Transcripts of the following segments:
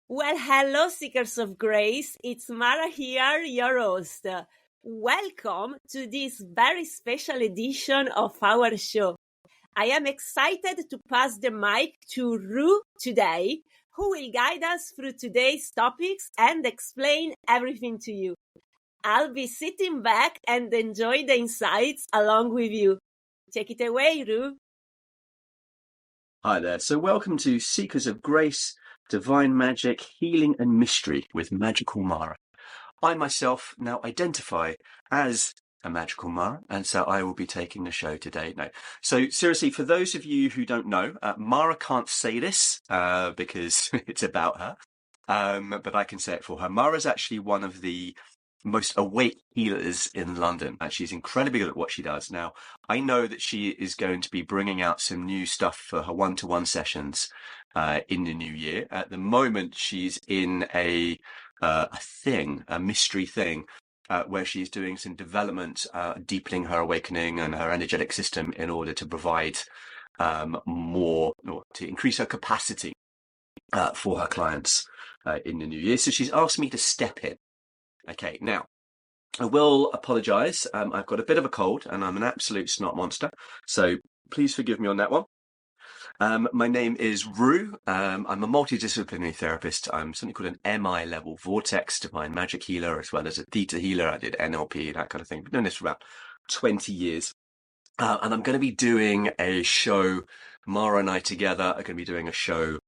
Well, hello, Seekers of Grace. It's Mara here, your host. Welcome to this very special edition of our show. I am excited to pass the mic to Ru today, who will guide us through today's topics and explain everything to you. I'll be sitting back and enjoy the insights along with you. Take it away, Ru. Hi there. So welcome to Seekers of Grace, Divine Magic, Healing and Mystery with Magical Mara. I myself now identify as a Magical Mara, and so I will be taking the show today. No. So seriously, for those of you who don't know, Mara can't say this because it's about her, but I can say it for her. Mara's actually one of the most awake healers in London, and she's incredibly good at what she does. Now, I know that she is going to be bringing out some new stuff for her one-to-one sessions in the new year. At the moment, she's in a mystery thing, where she's doing some development, deepening her awakening and her energetic system in order to provide more, or to increase her capacity for her clients in the new year. So she's asked me to step in. Okay, now, I will apologise. I've got a bit of a cold and I'm an absolute snot monster. So please forgive me on that one. My name is Ru. I'm a multidisciplinary therapist. I'm something called an MI level vortex, divine magic healer, as well as a theta healer. I did NLP, that kind of thing. I've been doing this for about 20 years. And I'm going to be doing a show. Mara and I together are going to be doing a show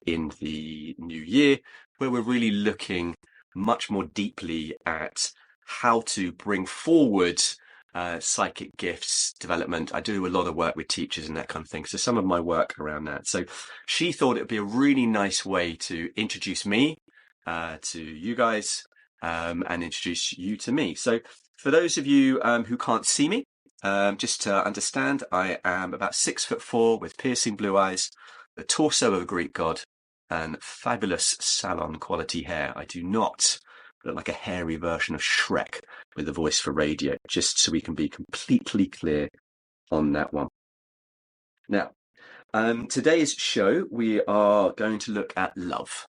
in the new year where we're really looking much more deeply at how to bring forward psychic gifts development. I do a lot of work with teachers and that kind of thing. So some of my work around that. So she thought it would be a really nice way to introduce me to you guys and introduce you to me. So for those of you who can't see me, just to understand, I am about 6'4" with piercing blue eyes, the torso of a Greek god, and fabulous salon quality hair. I do not look like a hairy version of Shrek with a voice for radio, just so we can be completely clear on that one. Now, today's show, we are going to look at love.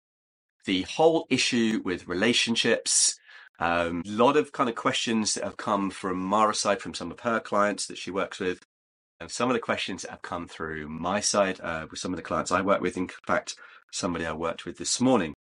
The whole issue with relationships, a lot of kind of questions that have come from Mara's side, from some of her clients that she works with, and some of the questions that have come through my side with some of the clients I work with. In fact, somebody I worked with this morning,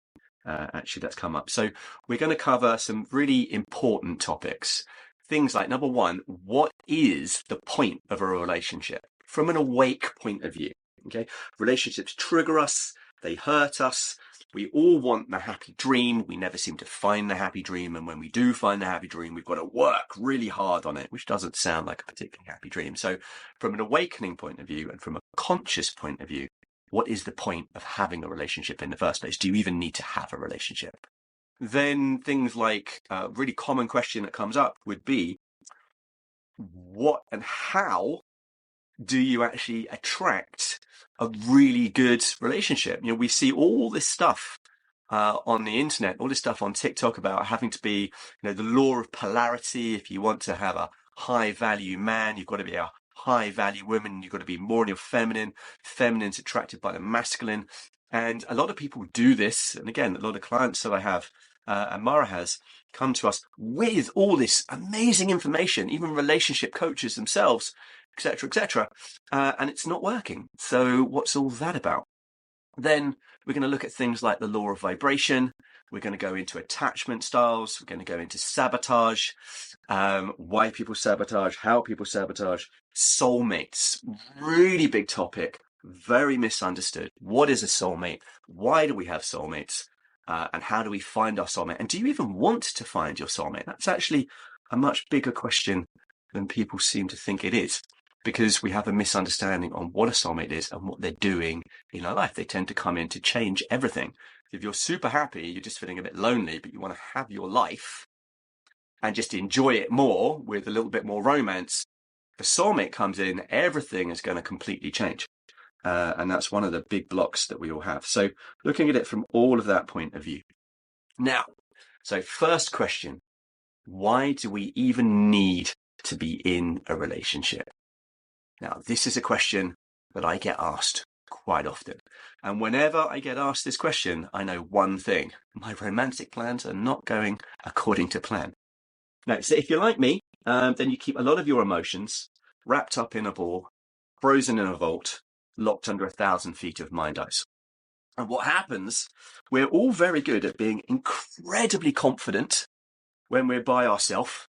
actually, that's come up. So we're going to cover some really important topics. Things like, number one, what is the point of a relationship from an awake point of view? Okay, relationships trigger us, they hurt us. We all want the happy dream. We never seem to find the happy dream. And when we do find the happy dream, we've got to work really hard on it, which doesn't sound like a particularly happy dream. So from an awakening point of view and from a conscious point of view, what is the point of having a relationship in the first place? Do you even need to have a relationship? Then things like a really common question that comes up would be, what and how do you actually attract a really good relationship? You know, we see all this stuff on the internet, all this stuff on TikTok about having to be, you know, the law of polarity. If you want to have a high value man, you've got to be a high value woman. You've got to be more in your feminine. Feminine's attracted by the masculine. And a lot of people do this. And again, a lot of clients that I have, and Mara has, come to us with all this amazing information, even relationship coaches themselves, etc., etc., and it's not working. So what's all that about? Then we're going to look at things like the law of vibration. We're going to go into attachment styles. We're going to go into sabotage, why people sabotage, how people sabotage, soulmates, really big topic, very misunderstood. What is a soulmate? Why do we have soulmates? And how do we find our soulmate? And do you even want to find your soulmate? That's actually a much bigger question than people seem to think it is, because we have a misunderstanding on what a soulmate is and what they're doing in our life. They tend to come in to change everything. If you're super happy, you're just feeling a bit lonely, but you want to have your life and just enjoy it more with a little bit more romance, the soulmate comes in, everything is going to completely change. And that's one of the big blocks that we all have. So looking at it from all of that point of view. Now, so first question, why do we even need to be in a relationship? Now, this is a question that I get asked quite often. And whenever I get asked this question, I know one thing: my romantic plans are not going according to plan. Now, so if you're like me, then you keep a lot of your emotions wrapped up in a ball, frozen in a vault, locked under 1,000 feet of mind ice. And what happens, we're all very good at being incredibly confident when we're by ourselves,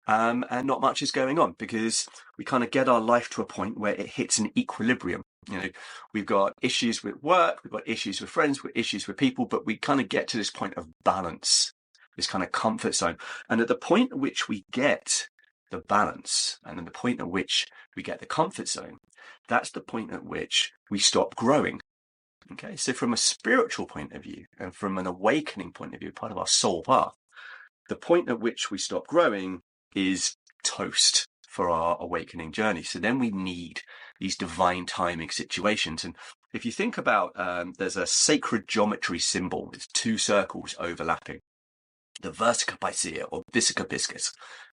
and not much is going on, because we kind of get our life to a point where it hits an equilibrium. We've got issues with work, we've got issues with friends, we've got issues with people, but we kind of get to this point of balance, this kind of comfort zone. And at the point at which we get the balance, and then the point at which we get the comfort zone, that's the point at which we stop growing. Okay, so from a spiritual point of view and from an awakening point of view, part of our soul path, the point at which we stop growing is toast for our awakening journey. So then we need these divine timing situations. And if you think about, there's a sacred geometry symbol with two circles overlapping, the versica piscia or visica piscis.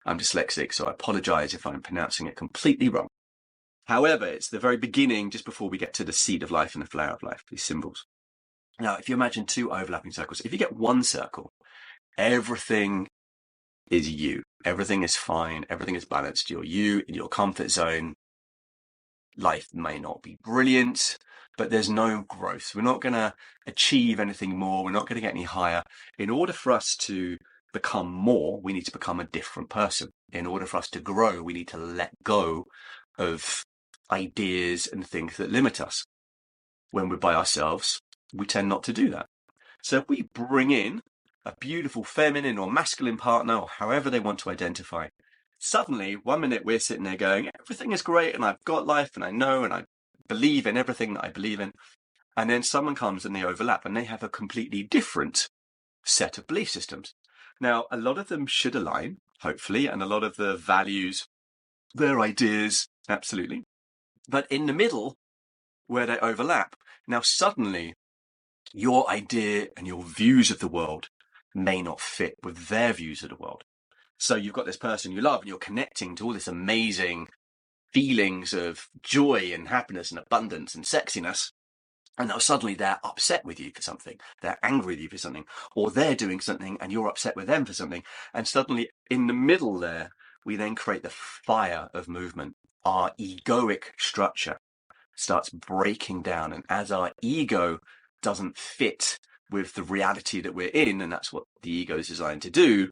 I'm dyslexic, so I apologize if I'm pronouncing it completely wrong. However, it's the very beginning, just before we get to the seed of life and the flower of life, these symbols. Now, if you imagine two overlapping circles, if you get one circle, everything is you. Everything is fine. Everything is balanced. You're you in your comfort zone. Life may not be brilliant, but there's no growth. We're not going to achieve anything more. We're not going to get any higher. In order for us to become more, we need to become a different person. In order for us to grow, we need to let go of ideas and things that limit us. When we're by ourselves, we tend not to do that. So if we bring in a beautiful feminine or masculine partner, or however they want to identify, suddenly 1 minute we're sitting there going, everything is great and I've got life and I know and I believe in everything that I believe in. And then someone comes and they overlap and they have a completely different set of belief systems. Now, a lot of them should align, hopefully, and a lot of the values, their ideas, absolutely. But in the middle, where they overlap, now suddenly your idea and your views of the world may not fit with their views of the world. So you've got this person you love and you're connecting to all this amazing feelings of joy and happiness and abundance and sexiness. And now suddenly they're upset with you for something. They're angry with you for something, or they're doing something and you're upset with them for something. And suddenly in the middle there, we then create the fire of movement. Our egoic structure starts breaking down. And as our ego doesn't fit with the reality that we're in, and that's what the ego is designed to do,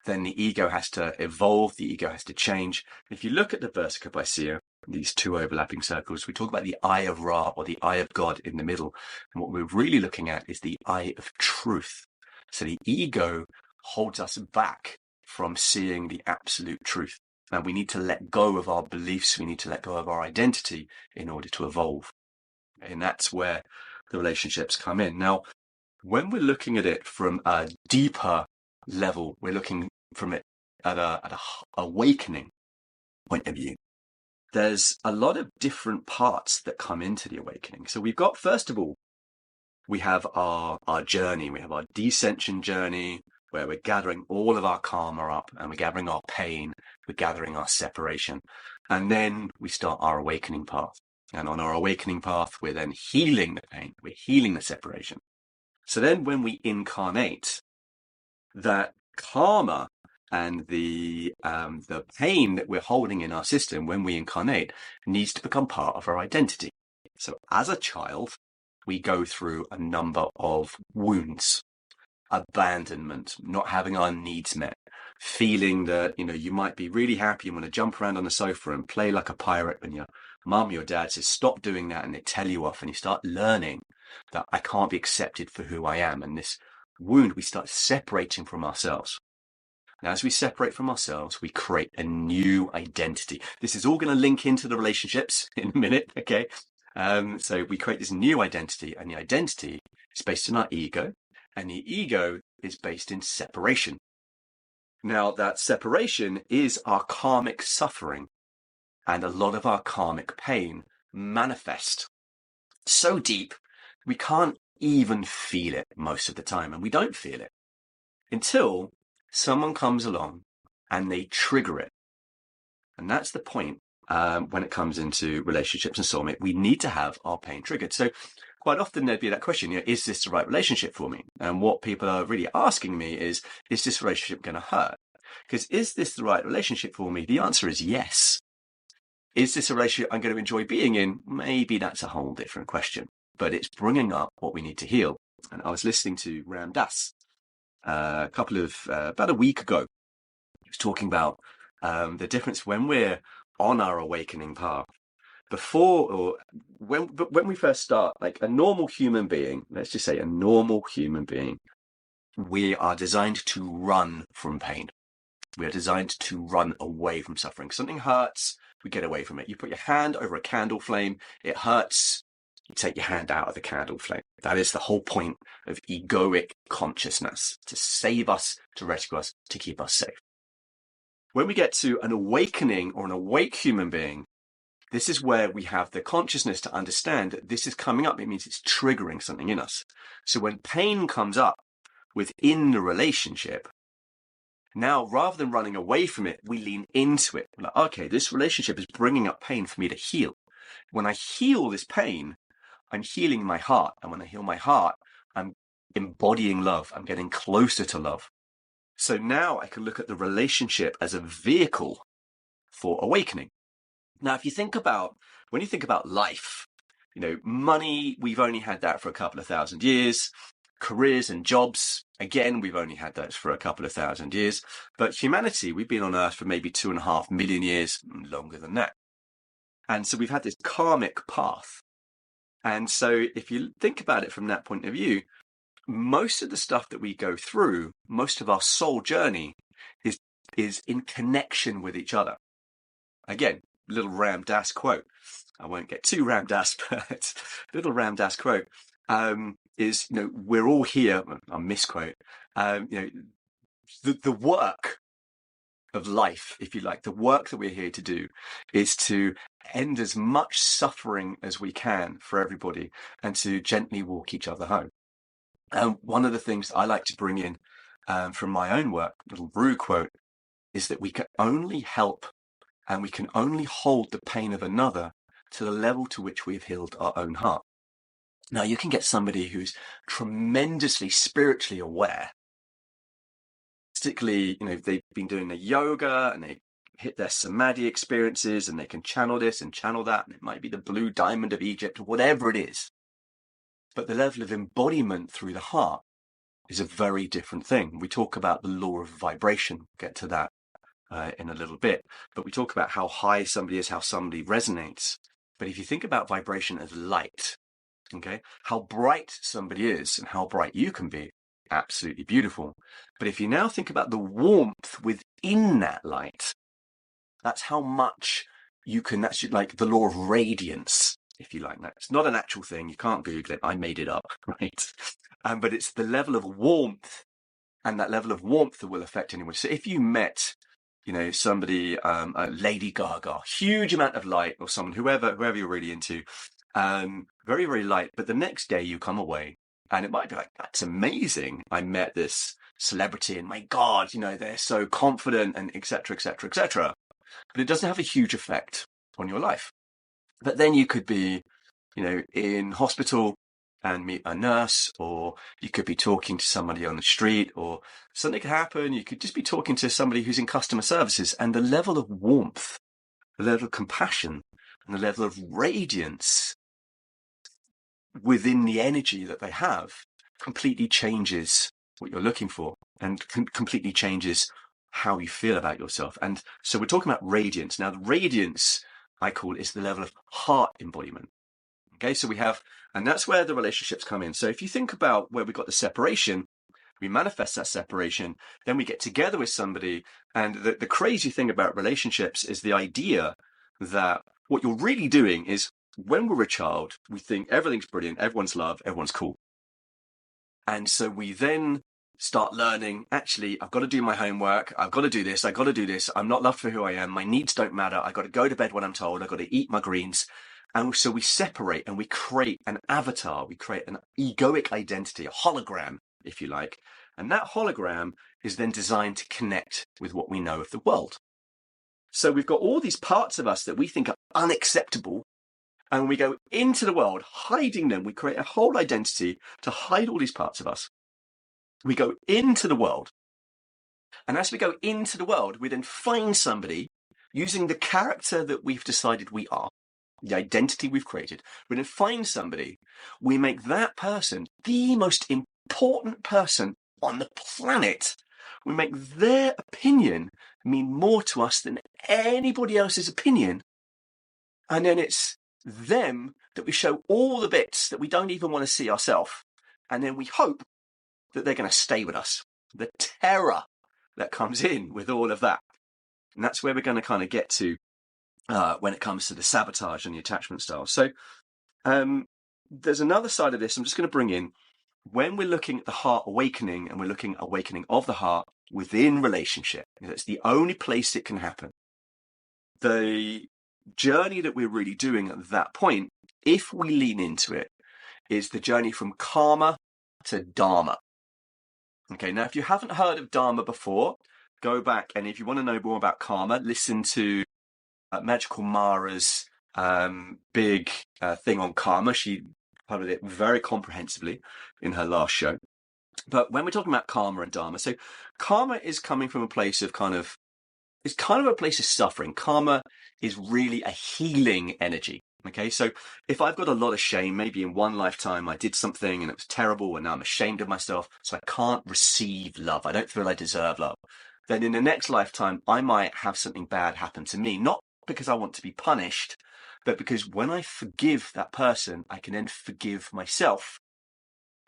then the ego has to evolve, the ego has to change. If you look at the versica piscia, these two overlapping circles, we talk about the eye of Ra, or the eye of God in the middle. And what we're really looking at is the eye of truth. So the ego holds us back from seeing the absolute truth. And we need to let go of our beliefs, we need to let go of our identity in order to evolve. And that's where the relationships come in. Now, when we're looking at it from a deeper level, we're looking from it at a awakening point of view. There's a lot of different parts that come into the awakening. So we've got, first of all, we have our journey. We have our descension journey, where we're gathering all of our karma up and we're gathering our pain, we're gathering our separation. And then we start our awakening path. And on our awakening path, we're then healing the pain, we're healing the separation. So then when we incarnate, that karma and the pain that we're holding in our system when we incarnate needs to become part of our identity. So as a child, we go through a number of wounds, abandonment, not having our needs met, feeling that, you might be really happy and want to jump around on the sofa and play like a pirate when your mum, your dad says, stop doing that, and they tell you off, and you start learning that I can't be accepted for who I am. And this wound, we start separating from ourselves. Now, as we separate from ourselves, we create a new identity. This is all going to link into the relationships in a minute, okay? So we create this new identity, and the identity is based on our ego, and the ego is based in separation. Now, that separation is our karmic suffering, and a lot of our karmic pain manifest so deep we can't even feel it most of the time, and we don't feel it until someone comes along and they trigger it. And that's the point when it comes into relationships and soulmate, we need to have our pain triggered. So quite often there'd be that question, is this the right relationship for me? And what people are really asking me is this relationship going to hurt? Because is this the right relationship for me? The answer is yes. Is this a relationship I'm going to enjoy being in? Maybe that's a whole different question, but it's bringing up what we need to heal. And I was listening to Ram Dass about a week ago. He was talking about the difference when we're on our awakening path. When we first start, like a normal human being, let's just say a normal human being, we are designed to run from pain. We are designed to run away from suffering. Something hurts, we get away from it. You put your hand over a candle flame, it hurts, you take your hand out of the candle flame. That is the whole point of egoic consciousness, to save us, to rescue us, to keep us safe. When we get to an awakening or an awake human being, this is where we have the consciousness to understand that this is coming up. It means it's triggering something in us. So when pain comes up within the relationship, now rather than running away from it, we lean into it. We're like, okay, this relationship is bringing up pain for me to heal. When I heal this pain, I'm healing my heart. And when I heal my heart, I'm embodying love. I'm getting closer to love. So now I can look at the relationship as a vehicle for awakening. Now, when you think about life, money, we've only had that for a couple of thousand years. Careers and jobs, again, we've only had those for a couple of thousand years. But humanity, we've been on Earth for maybe 2.5 million years, longer than that. And so we've had this karmic path. And so if you think about it from that point of view, most of the stuff that we go through, most of our soul journey is in connection with each other. Again, little Ram Dass quote. I won't get too Ram Dass, but little Ram Dass quote is, we're all here. I'll misquote. The work of life, if you like, the work that we're here to do is to end as much suffering as we can for everybody and to gently walk each other home. And one of the things that I like to bring in from my own work, little Brew quote, is that we can only help and we can only hold the pain of another to the level to which we've healed our own heart. Now, you can get somebody who's tremendously spiritually aware, particularly, they've been doing the yoga and they hit their samadhi experiences and they can channel this and channel that, and it might be the blue diamond of Egypt, whatever it is. But the level of embodiment through the heart is a very different thing. We talk about the law of vibration. We'll get to that in a little bit. But we talk about how high somebody is, how somebody resonates. But if you think about vibration as light, okay, how bright somebody is and how bright you can be, absolutely beautiful. But if you now think about the warmth within that light, that's how much you can, that's like the law of radiance, if you like that. It's not an actual thing. You can't Google it. I made it up, right? But it's the level of warmth, and that level of warmth that will affect anyone. So if you met, somebody, Lady Gaga, huge amount of light, or someone, whoever you're really into, very, very light. But the next day you come away and it might be like, that's amazing. I met this celebrity and my God, they're so confident and et cetera, et cetera, et cetera. But it doesn't have a huge effect on your life. But then you could be, in hospital and meet a nurse, or you could be talking to somebody on the street, or something could happen. You could just be talking to somebody who's in customer services, and the level of warmth, the level of compassion, and the level of radiance within the energy that they have completely changes what you're looking for and completely changes how you feel about yourself. And so we're talking about radiance. Now, the radiance, I call it, is the level of heart embodiment. Okay, so we have, and that's where the relationships come in. So if you think about where we got the separation, we manifest that separation, then we get together with somebody. And the crazy thing about relationships is the idea that what you're really doing is, when we're a child, we think everything's brilliant, everyone's love, everyone's cool. And so we then start learning, actually, I've got to do my homework, I've got to do this, I've got to do this, I'm not loved for who I am, my needs don't matter, I've got to go to bed when I'm told, I've got to eat my greens. And so we separate and we create an avatar, we create an egoic identity, a hologram, if you like. And that hologram is then designed to connect with what we know of the world. So we've got all these parts of us that we think are unacceptable, and we go into the world hiding them. We create a whole identity to hide all these parts of us. We go into the world, and as we go into the world, we then find somebody using the character that we've decided we are, the identity we've created. We then find somebody, we make that person the most important person on the planet. We make their opinion mean more to us than anybody else's opinion. And then it's them that we show all the bits that we don't even want to see ourselves. And then we hope that they're going to stay with us. The terror that comes in with all of that. And that's where we're going to kind of get to when it comes to the sabotage and the attachment style. So there's another side of this I'm just going to bring in. When we're looking at the heart awakening, and we're looking at awakening of the heart within relationship, it's the only place it can happen. The journey that we're really doing at that point, if we lean into it, is the journey from karma to dharma. Okay, now if you haven't heard of dharma before, go back, and if you want to know more about karma, listen to Magical Mara's big thing on karma. She covered it very comprehensively in her last show. But when we're talking about karma and dharma, so karma is coming from a place of it's kind of a place of suffering. Karma is really a healing energy. Okay, so if I've got a lot of shame, maybe in one lifetime I did something and it was terrible and now I'm ashamed of myself, so I can't receive love. I don't feel I deserve love. Then in the next lifetime, I might have something bad happen to me, not because I want to be punished, but because when I forgive that person, I can then forgive myself.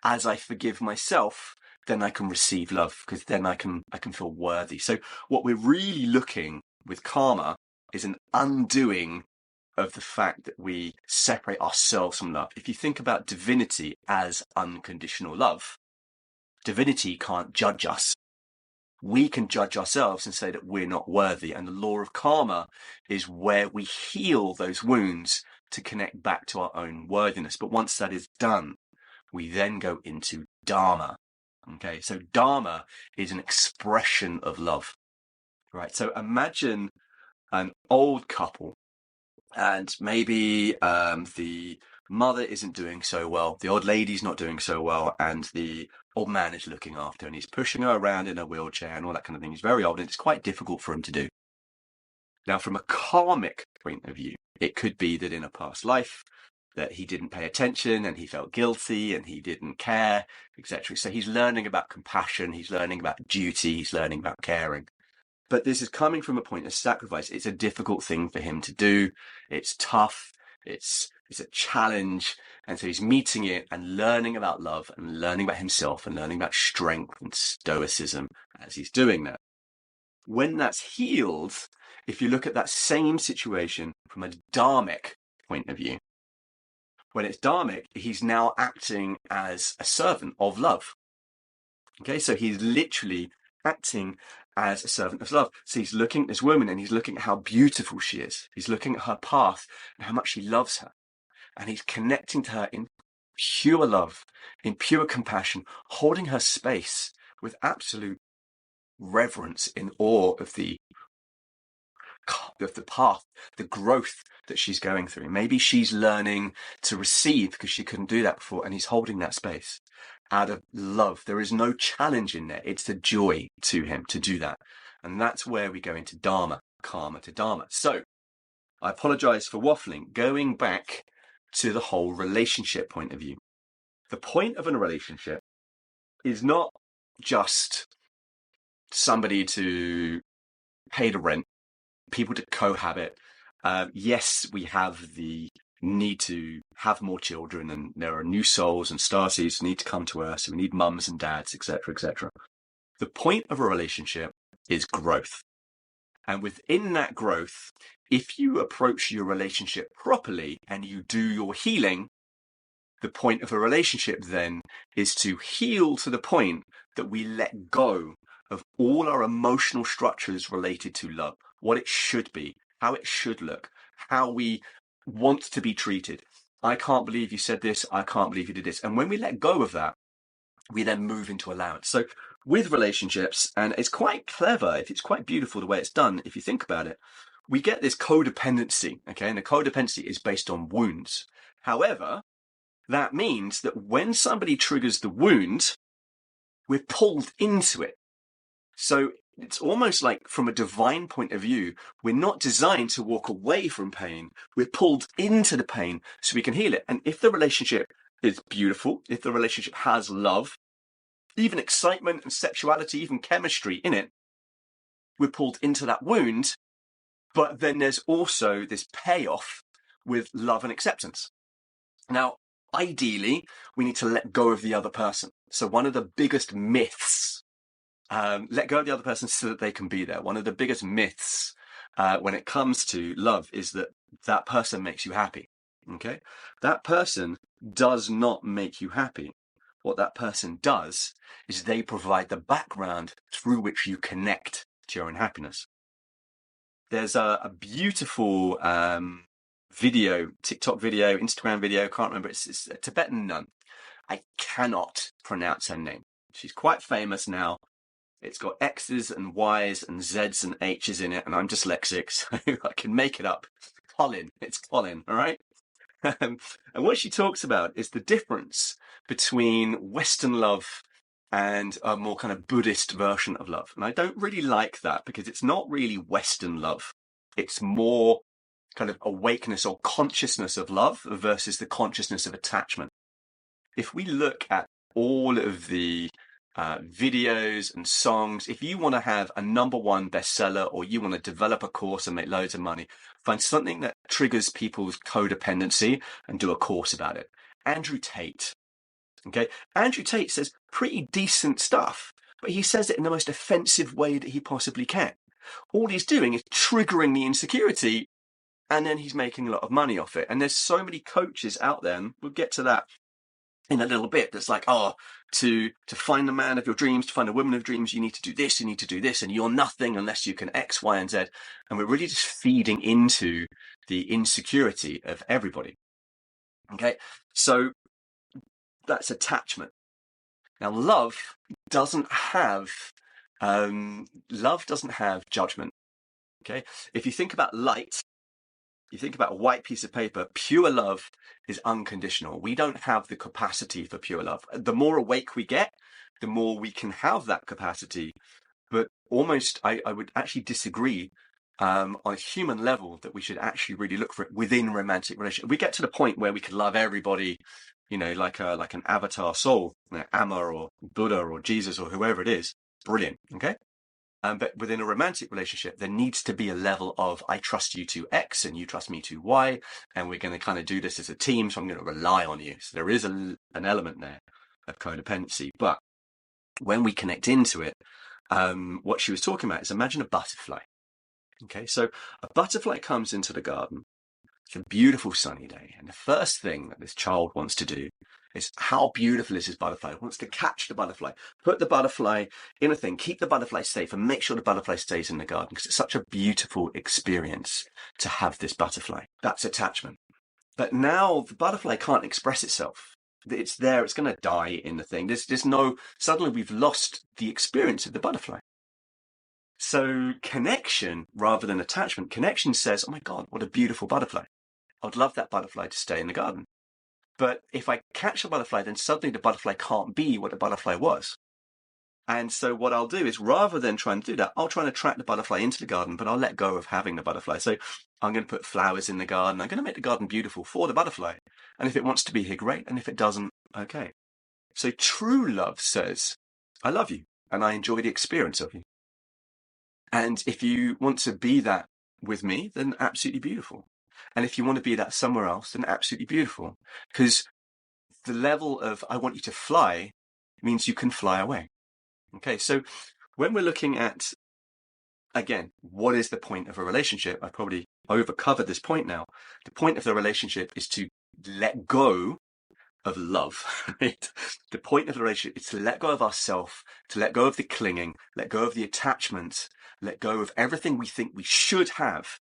As I forgive myself, then I can receive love, because then I can feel worthy. So what we're really looking with karma is an undoing of the fact that we separate ourselves from love. If you think about divinity as unconditional love, divinity can't judge us. We can judge ourselves and say that we're not worthy. And the law of karma is where we heal those wounds to connect back to our own worthiness. But once that is done, we then go into dharma. Okay, so dharma is an expression of love, right? So imagine an old couple, and maybe the mother isn't doing so well, the old lady's not doing so well, and the old man is looking after her, and he's pushing her around in a wheelchair and all that kind of thing. He's very old, and it's quite difficult for him to do. Now, from a karmic point of view, it could be that in a past life that he didn't pay attention and he felt guilty and he didn't care, etc. So he's learning about compassion, he's learning about duty, he's learning about caring. But this is coming from a point of sacrifice. It's a difficult thing for him to do. It's tough. It's a challenge. And so he's meeting it and learning about love and learning about himself and learning about strength and stoicism as he's doing that. When that's healed, if you look at that same situation from a dharmic point of view, when it's dharmic, he's now acting as a servant of love. Okay, so he's literally acting as a servant of love. So he's looking at this woman and he's looking at how beautiful she is. He's looking at her path and how much he loves her. And he's connecting to her in pure love, in pure compassion, holding her space with absolute reverence, in awe of the path, the growth that she's going through. Maybe she's learning to receive because she couldn't do that before, and he's holding that space out of love. There is no challenge in there. It's a joy to him to do that. And that's where we go into dharma, karma to dharma. So I apologize for waffling. Going back to the whole relationship point of view. The point of a relationship is not just somebody to pay the rent, people to cohabit. Yes, we have the need to have more children, and there are new souls and starseeds who need to come to us, and we need mums and dads, etc., etc. The point of a relationship is growth. And within that growth, if you approach your relationship properly and you do your healing, the point of a relationship then is to heal to the point that we let go of all our emotional structures related to love, what it should be, how it should look, how we want to be treated. I can't believe you said this. I can't believe you did this. And when we let go of that, we then move into allowance. So with relationships, and it's quite clever, it's quite beautiful the way it's done, if you think about it, we get this codependency, okay? And the codependency is based on wounds. However, that means that when somebody triggers the wound, we're pulled into it. So it's almost like from a divine point of view, we're not designed to walk away from pain. We're pulled into the pain so we can heal it. And if the relationship is beautiful, if the relationship has love, even excitement and sexuality, even chemistry in it, we're pulled into that wound. But then there's also this payoff with love and acceptance. Now, ideally, we need to let go of the other person. So one of the biggest myths, let go of the other person so that they can be there. One of the biggest myths when it comes to love is that that person makes you happy. Okay? That person does not make you happy. What that person does is they provide the background through which you connect to your own happiness. There's a beautiful video, TikTok video, Instagram video, can't remember, it's a Tibetan nun. I cannot pronounce her name. She's quite famous now. It's got X's and Y's and Z's and H's in it, and I'm dyslexic, so I can make it up. It's Colin, all right? And what she talks about is the difference between Western love and a more kind of Buddhist version of love. And I don't really like that because it's not really Western love. It's more kind of awakeness or consciousness of love versus the consciousness of attachment. If we look at all of the videos and songs, if you want to have a #1 bestseller or you want to develop a course and make loads of money, find something that triggers people's codependency and do a course about it. Andrew Tate. Okay, Andrew Tate says pretty decent stuff, but he says it in the most offensive way that he possibly can. All he's doing is triggering the insecurity, and then he's making a lot of money off it. And there's so many coaches out there, and we'll get to that in a little bit, that's like, oh, to find the man of your dreams, to find a woman of dreams, you need to do this, and you're nothing unless you can X, Y, and Z. And we're really just feeding into the insecurity of everybody. Okay, so that's attachment. Now, love doesn't have judgment. Okay, if you think about light, you think about a white piece of paper, pure love is unconditional. We don't have the capacity for pure love. The more awake we get, the more we can have that capacity. But almost, I would actually disagree on a human level that we should actually really look for it within romantic relationship. We get to the point where we can love everybody, you know, like an avatar soul, you know, Amma or Buddha or Jesus or whoever it is. Brilliant. Okay. But within a romantic relationship, there needs to be a level of, I trust you to X and you trust me to Y, and we're going to kind of do this as a team, so I'm going to rely on you. So there is an element there of codependency. But when we connect into it, what she was talking about is, imagine a butterfly. Okay, so a butterfly comes into the garden. It's a beautiful sunny day, and the first thing that this child wants to do is, how beautiful is this butterfly? It wants to catch the butterfly, put the butterfly in a thing, keep the butterfly safe, and make sure the butterfly stays in the garden, because it's such a beautiful experience to have this butterfly. That's attachment. But now the butterfly can't express itself. It's there, it's going to die in the thing. There's no, suddenly we've lost the experience of the butterfly. So connection, rather than attachment, connection says, oh my God, what a beautiful butterfly. I'd love that butterfly to stay in the garden. But if I catch the butterfly, then suddenly the butterfly can't be what the butterfly was. And so what I'll do is, rather than trying to do that, I'll try and attract the butterfly into the garden, but I'll let go of having the butterfly. So I'm going to put flowers in the garden. I'm going to make the garden beautiful for the butterfly. And if it wants to be here, great. And if it doesn't, okay. So true love says, I love you and I enjoy the experience of you. And if you want to be that with me, then absolutely beautiful. And if you want to be that somewhere else, then absolutely beautiful. Because the level of, I want you to fly, means you can fly away. Okay, so when we're looking at, again, what is the point of a relationship? I've probably overcovered this point now. The point of the relationship is to let go of love, right? The point of the relationship is to let go of ourselves, to let go of the clinging, let go of the attachment, let go of everything we think we should have,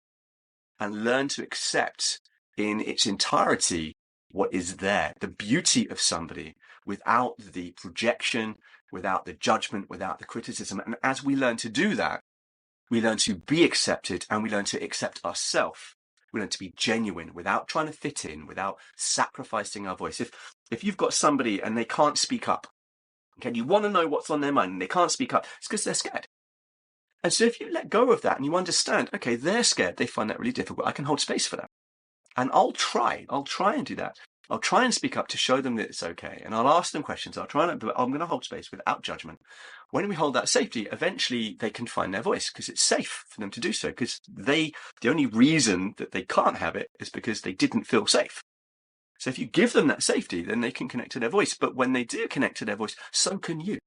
and learn to accept in its entirety what is there, the beauty of somebody, without the projection, without the judgment, without the criticism. And as we learn to do that, We learn to be accepted, and we learn to accept ourselves. We learn to be genuine without trying to fit in, without sacrificing our voice. If you've got somebody and they can't speak up, okay, you want to know what's on their mind and they can't speak up, it's because they're scared. And so if you let go of that and you understand, okay, they're scared, they find that really difficult, I can hold space for that. And I'll try and do that. I'll try and speak up to show them that it's okay. And I'll ask them questions. I'm going to hold space without judgment. When we hold that safety, eventually they can find their voice because it's safe for them to do so. Because the only reason that they can't have it is because they didn't feel safe. So if you give them that safety, then they can connect to their voice. But when they do connect to their voice, so can you.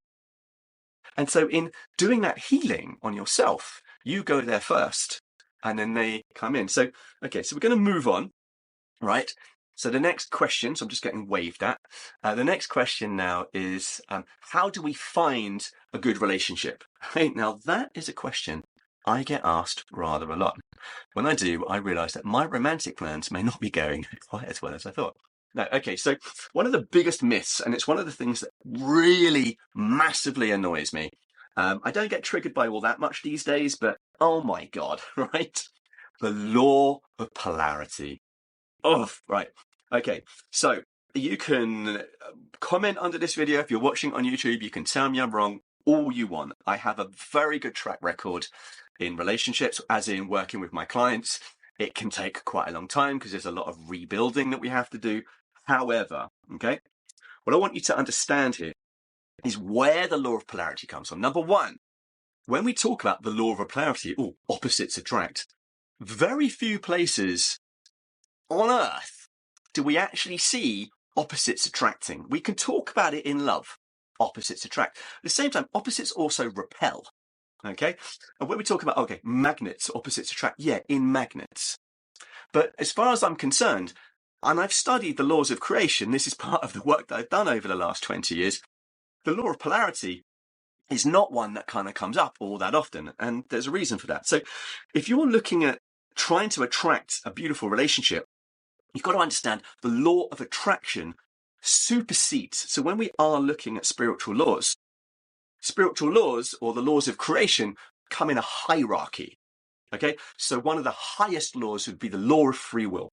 And so in doing that healing on yourself, you go there first and then they come in. So, okay, so we're going to move on, right? So the next question, so I'm just getting waved at. The next question now is, how do we find a good relationship? Right? Now, that is a question I get asked rather a lot. When I do, I realize that my romantic plans may not be going quite as well as I thought. No, okay, so one of the biggest myths, and it's one of the things that really massively annoys me. I don't get triggered by all that much these days, but oh my God, right? The law of polarity. Oh, right. Okay, so you can comment under this video. If you're watching on YouTube, you can tell me I'm wrong all you want. I have a very good track record in relationships, as in working with my clients. It can take quite a long time because there's a lot of rebuilding that we have to do. However, okay, what I want you to understand here is where the law of polarity comes from. Number one, when we talk about the law of polarity, opposites attract, very few places on Earth do we actually see opposites attracting. We can talk about it in love. Opposites attract. At the same time, opposites also repel. Okay? And when we talk about, magnets, opposites attract, in magnets. But as far as I'm concerned, and I've studied the laws of creation, this is part of the work that I've done over the last 20 years, the law of polarity is not one that kind of comes up all that often. And there's a reason for that. So if you're looking at trying to attract a beautiful relationship, you've got to understand the law of attraction supersedes. So when we are looking at spiritual laws or the laws of creation come in a hierarchy. Okay, so one of the highest laws would be the law of free will.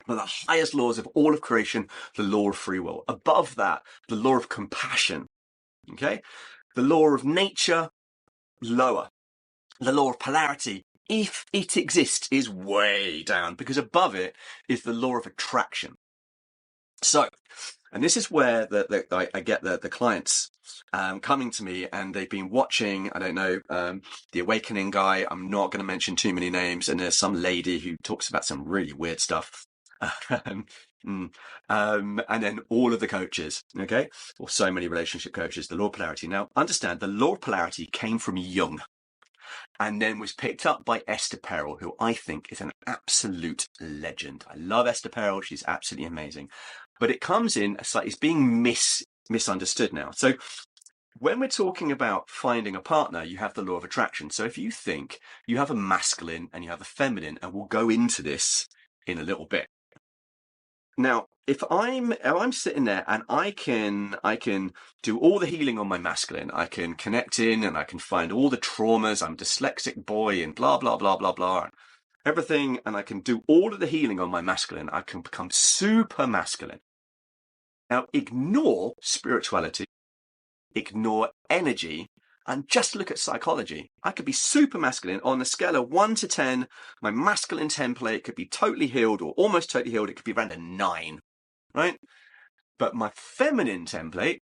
One of the highest laws of all of creation, the law of free will. Above that, the law of compassion. Okay, the law of nature, lower. The law of polarity, if it exists, is way down, because above it is the law of attraction. So, and this is where I get the clients coming to me, and they've been watching, I don't know, The Awakening guy. I'm not going to mention too many names. And there's some lady who talks about some really weird stuff. And then all of the coaches, okay, or so many relationship coaches, the law of polarity. Now, understand the law of polarity came from Jung and then was picked up by Esther Perel, who I think is an absolute legend. I love Esther Perel. She's absolutely amazing. But it comes in, it's being misunderstood now. So when we're talking about finding a partner, you have the law of attraction. So if you think you have a masculine and you have a feminine, and we'll go into this in a little bit. Now, if I'm sitting there and I can do all the healing on my masculine, I can connect in and I can find all the traumas, I'm a dyslexic boy and blah, blah, blah, blah, blah, and everything, and I can do all of the healing on my masculine, I can become super masculine. Now, ignore spirituality, ignore energy, and just look at psychology. I could be super masculine. On a scale of 1 to 10, my masculine template could be totally healed or almost totally healed. It could be around a 9, right? But my feminine template,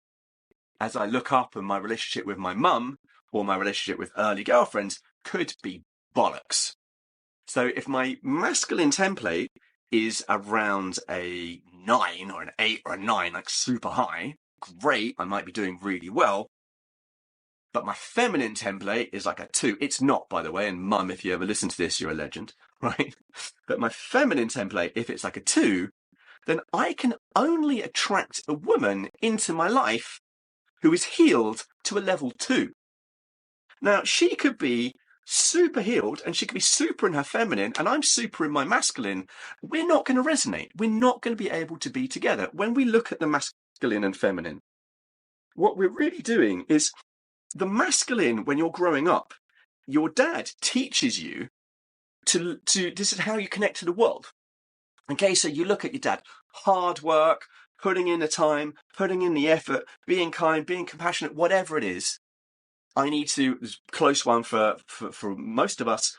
as I look up in my relationship with my mum or my relationship with early girlfriends, could be bollocks. So if my masculine template is around a 9 or an 8 or a 9, like super high, great, I might be doing really well. But my feminine template is like a 2. It's not, by the way, and mum, if you ever listen to this, you're a legend, right? But my feminine template, if it's like a 2, then I can only attract a woman into my life who is healed to a level 2. Now, she could be super healed and she could be super in her feminine and I'm super in my masculine. We're not going to resonate. We're not going to be able to be together. When we look at the masculine and feminine, what we're really doing is the masculine, when you're growing up, your dad teaches you to this is how you connect to the world. Okay, so you look at your dad, hard work, putting in the time, putting in the effort, being kind, being compassionate, whatever it is. I need to, close one for most of us,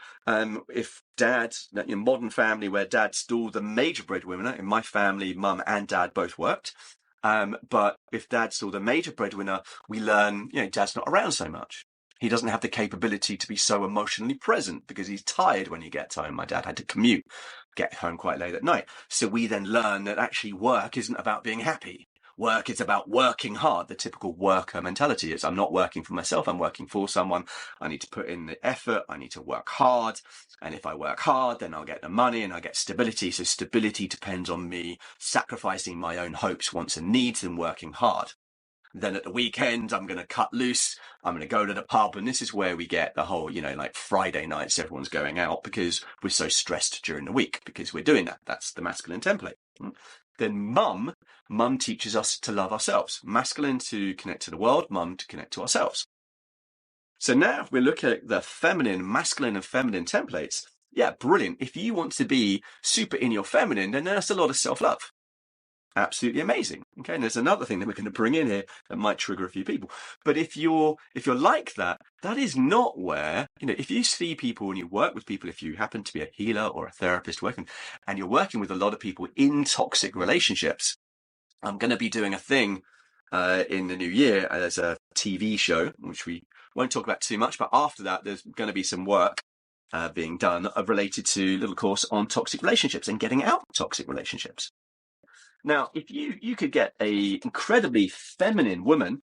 if dad, your modern family where dad's still the major breadwinner, in my family, mum and dad both worked. But if dad's still the major breadwinner, we learn, dad's not around so much. He doesn't have the capability to be so emotionally present because he's tired when he gets home. My dad had to commute, get home quite late at night. So we then learn that actually work isn't about being happy. Work is about working hard. The typical worker mentality is I'm not working for myself, I'm working for someone. I need to put in the effort, I need to work hard. And if I work hard, then I'll get the money and I'll get stability. So stability depends on me sacrificing my own hopes, wants and needs and working hard. Then at the weekend, I'm going to cut loose. I'm going to go to the pub. And this is where we get the whole, like Friday nights, everyone's going out because we're so stressed during the week because we're doing that. That's the masculine template. Then mum teaches us to love ourselves. Masculine to connect to the world, mum to connect to ourselves. So now if we look at the feminine, masculine and feminine templates, yeah, brilliant. If you want to be super in your feminine, then that's a lot of self-love. Absolutely amazing. Okay, and there's another thing that we're going to bring in here that might trigger a few people. But if you're like that, that is not where, if you see people and you work with people, if you happen to be a healer or a therapist working, and you're working with a lot of people in toxic relationships, I'm going to be doing a thing in the new year as a TV show, which we won't talk about too much, but after that, there's going to be some work being done related to a little course on toxic relationships and getting out of toxic relationships. Now, if you could get a incredibly feminine woman,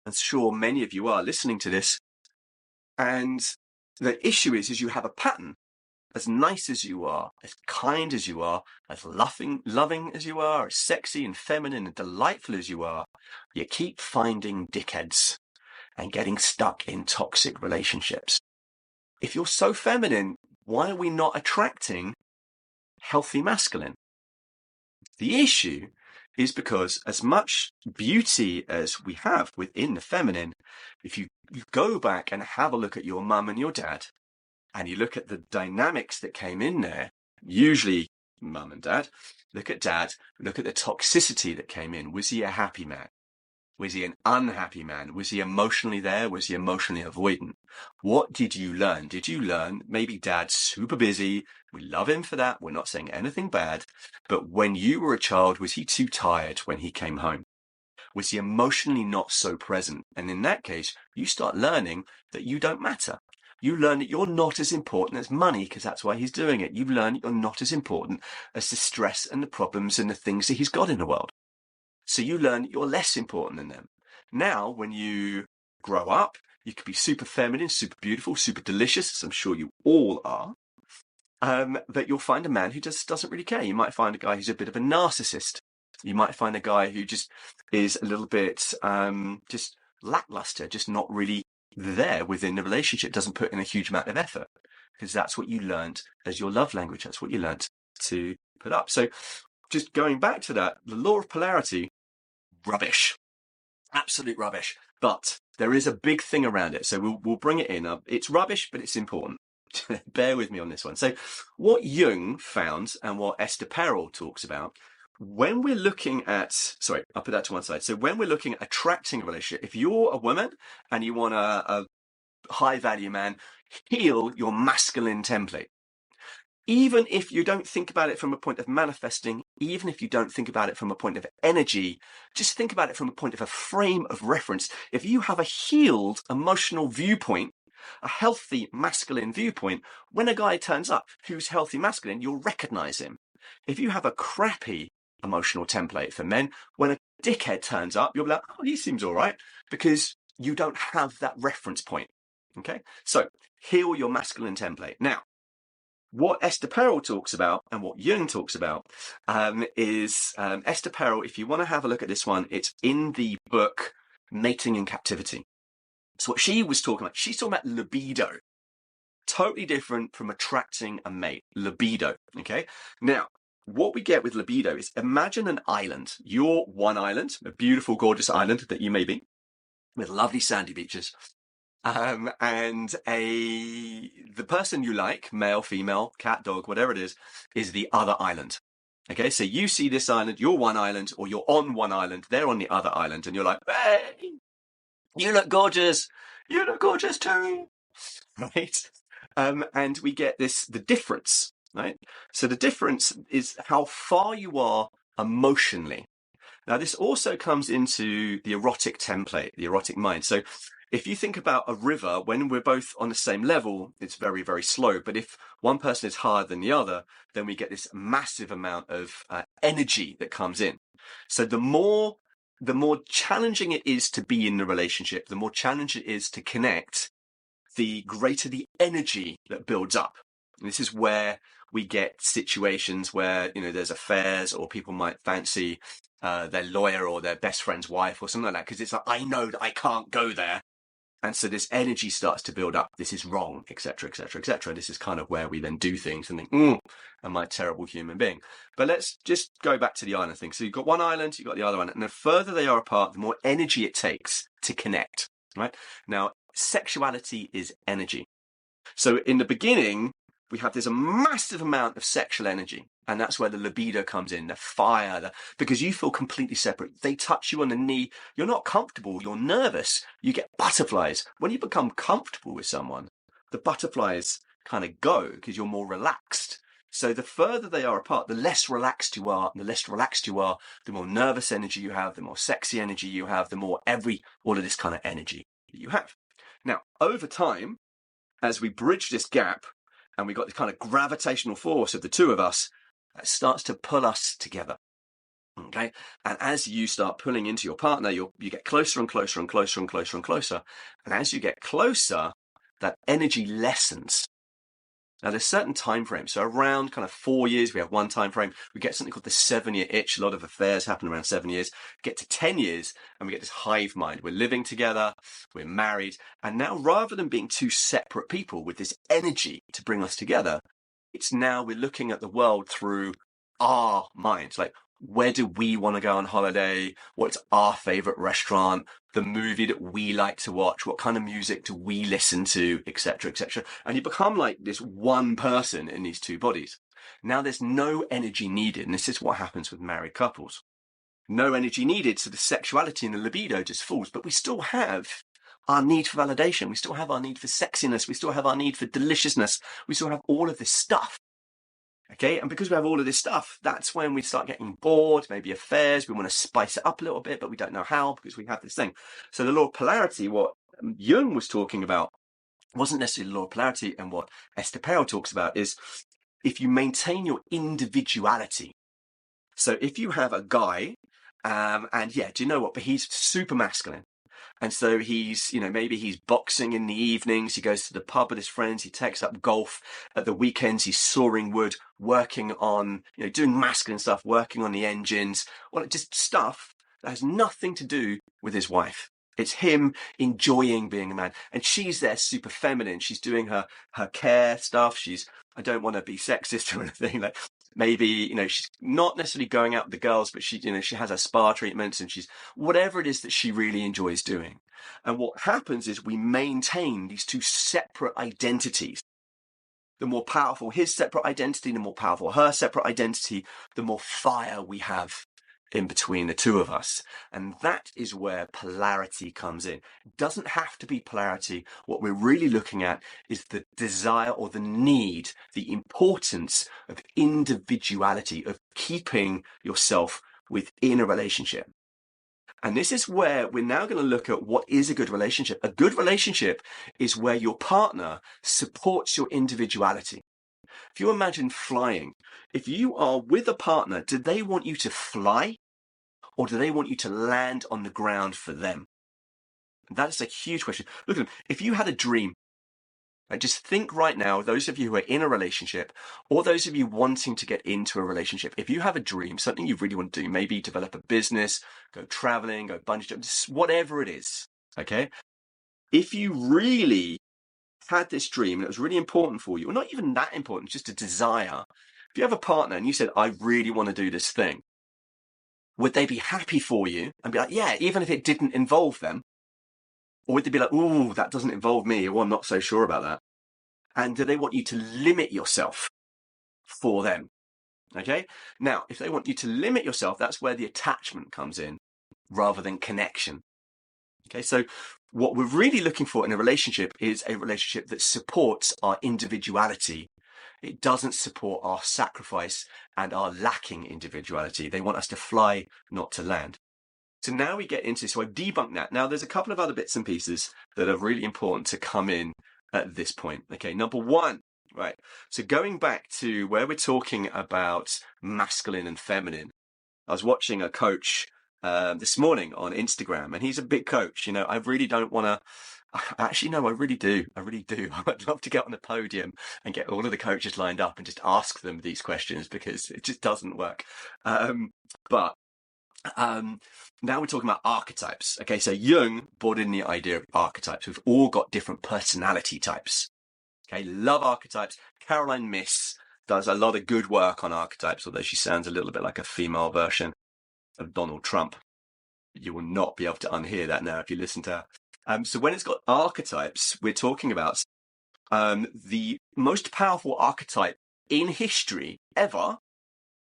I'm sure many of you are listening to this, and the issue is you have a pattern. As nice as you are, as kind as you are, as loving as you are, as sexy and feminine and delightful as you are, you keep finding dickheads and getting stuck in toxic relationships. If you're so feminine, why are we not attracting healthy masculine? The issue is because as much beauty as we have within the feminine, if you go back and have a look at your mum and your dad, and you look at the dynamics that came in there, usually mum and dad, look at dad, look at the toxicity that came in. Was he a happy man? Was he an unhappy man? Was he emotionally there? Was he emotionally avoidant? What did you learn? Did you learn maybe dad's super busy? We love him for that. We're not saying anything bad. But when you were a child, was he too tired when he came home? Was he emotionally not so present? And in that case, you start learning that you don't matter. You learn that you're not as important as money because that's why he's doing it. You learn that you're not as important as the stress and the problems and the things that he's got in the world. So you learn that you're less important than them. Now, when you grow up, you could be super feminine, super beautiful, super delicious, as I'm sure you all are. That you'll find a man who just doesn't really care. You might find a guy who's a bit of a narcissist. You might find a guy who just is a little bit just lackluster, just not really there within the relationship, doesn't put in a huge amount of effort because that's what you learned as your love language. That's what you learned to put up. So just going back to that, the law of polarity, rubbish, absolute rubbish. But there is a big thing around it. So we'll bring it in. It's rubbish, but it's important. Bear with me on this one. So what Jung found and what Esther Perel talks about, when we're looking at, sorry, I'll put that to one side. So when we're looking at attracting a relationship, if you're a woman and you want a high value man, heal your masculine template. Even if you don't think about it from a point of manifesting, even if you don't think about it from a point of energy, just think about it from a point of a frame of reference. If you have a healed emotional viewpoint, a healthy masculine viewpoint, when a guy turns up who's healthy masculine, you'll recognize him. If you have a crappy emotional template for men, when a dickhead turns up, you'll be like, oh, he seems all right, because you don't have that reference point. Okay, so heal your masculine template. Now, what Esther Perel talks about and what Jung talks about is Esther Perel, if you want to have a look at this one, it's in the book Mating in Captivity. So what she was talking about, she's talking about libido. Totally different from attracting a mate. Libido, okay? Now, what we get with libido is imagine an island. You're one island, a beautiful, gorgeous island that you may be, with lovely sandy beaches. And the person you like, male, female, cat, dog, whatever it is the other island. Okay, so you see this island, you're one island, or you're on one island, they're on the other island, and you're like, hey, you look gorgeous. You look gorgeous too. Right? And we get the difference, right? So the difference is how far you are emotionally. Now, this also comes into the erotic template, the erotic mind. So if you think about a river, when we're both on the same level, it's very, very slow. But if one person is higher than the other, then we get this massive amount of energy that comes in. So the more challenging it is to be in the relationship, the more challenging it is to connect, the greater the energy that builds up. And this is where we get situations where, there's affairs, or people might fancy their lawyer or their best friend's wife or something like that, because it's like, I know that I can't go there. And so this energy starts to build up. This is wrong, etc., etc., etc. This is kind of where we then do things and think, am I a terrible human being? But let's just go back to the island thing. So you've got one island, you've got the other one. And the further they are apart, the more energy it takes to connect, right? Now, sexuality is energy. So in the beginning, we have this massive amount of sexual energy. And that's where the libido comes in, the fire, because you feel completely separate. They touch you on the knee. You're not comfortable. You're nervous. You get butterflies. When you become comfortable with someone, the butterflies kind of go because you're more relaxed. So the further they are apart, the less relaxed you are. And the less relaxed you are, the more nervous energy you have, the more sexy energy you have, the more all of this kind of energy that you have. Now, over time, as we bridge this gap and we got this kind of gravitational force of the two of us, that starts to pull us together. Okay. And as you start pulling into your partner, you get closer and closer and closer and closer and closer. And as you get closer, that energy lessens. Now, there's certain time frames. So around kind of 4 years, we have one time frame. We get something called the 7-year itch. A lot of affairs happen around 7 years. Get to 10 years, and we get this hive mind. We're living together, we're married. And now, rather than being two separate people with this energy to bring us together, it's now we're looking at the world through our minds. Like, where do we want to go on holiday? What's our favorite restaurant? The movie that we like to watch? What kind of music do we listen to? Etc., etc. And you become like this one person in these two bodies. Now there's no energy needed. And this is what happens with married couples. No energy needed. So the sexuality and the libido just falls. But we still have our need for validation. We still have our need for sexiness. We still have our need for deliciousness. We still have all of this stuff. Okay, and because we have all of this stuff, that's when we start getting bored, maybe affairs. We want to spice it up a little bit, but we don't know how because we have this thing. So the law of polarity, what Jung was talking about, wasn't necessarily the law of polarity, and what Esther Perel talks about is if you maintain your individuality. So if you have a guy, and yeah, do you know what? But he's super masculine. And so he's, maybe he's boxing in the evenings. He goes to the pub with his friends. He takes up golf at the weekends. He's sawing wood, working on, doing masculine stuff, working on the engines. Well, just stuff that has nothing to do with his wife. It's him enjoying being a man. And she's there super feminine. She's doing her care stuff. I don't want to be sexist or anything. Like, maybe, she's not necessarily going out with the girls, but she has her spa treatments and she's whatever it is that she really enjoys doing. And what happens is we maintain these two separate identities. The more powerful his separate identity, the more powerful her separate identity, the more fire we have in between the two of us. And that is where polarity comes in. It doesn't have to be polarity. What we're really looking at is the desire or the need, the importance of individuality, of keeping yourself within a relationship. And this is where we're now going to look at what is a good relationship. A good relationship is where your partner supports your individuality. If you imagine flying, if you are with a partner, do they want you to fly or do they want you to land on the ground for them? That is a huge question. Look at them. If you had a dream, just think right now, those of you who are in a relationship or those of you wanting to get into a relationship, if you have a dream, something you really want to do, maybe develop a business, go traveling, go bungee jumping, whatever it is, okay? If you really had this dream and it was really important for you, or not even that important, just a desire, if you have a partner and you said, I really want to do this thing, would they be happy for you and be like, yeah, even if it didn't involve them? Or would they be like, ooh, that doesn't involve me, or I'm not so sure about that? And do they want you to limit yourself for them? Okay. Now, if they want you to limit yourself, that's where the attachment comes in rather than connection. Okay. So what we're really looking for in a relationship is a relationship that supports our individuality. It doesn't support our sacrifice and our lacking individuality. They want us to fly, not to land. So now we get into, so I've debunked that. Now there's a couple of other bits and pieces that are really important to come in at this point. Okay, number one, right. So going back to where we're talking about masculine and feminine, I was watching a coach this morning on Instagram, and he's a big coach. You know, I really don't want to. Actually, no, I really do. I really do. I'd love to get on the podium and get all of the coaches lined up and just ask them these questions, because it just doesn't work. But now we're talking about archetypes. Okay, so Jung brought in the idea of archetypes. We've all got different personality types. Okay, love archetypes. Caroline Myss does a lot of good work on archetypes, although she sounds a little bit like a female version of Donald Trump. You will not be able to unhear that now if you listen to her. So when it's got archetypes, we're talking about the most powerful archetype in history ever,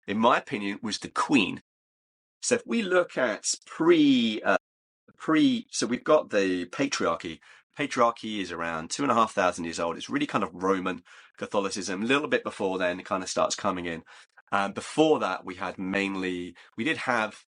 in my opinion, was the Queen. So if we look at so we've got the patriarchy. Patriarchy is around 2,500 years old. It's really kind of Roman Catholicism. A little bit before then, it kind of starts coming in. Before that, we did have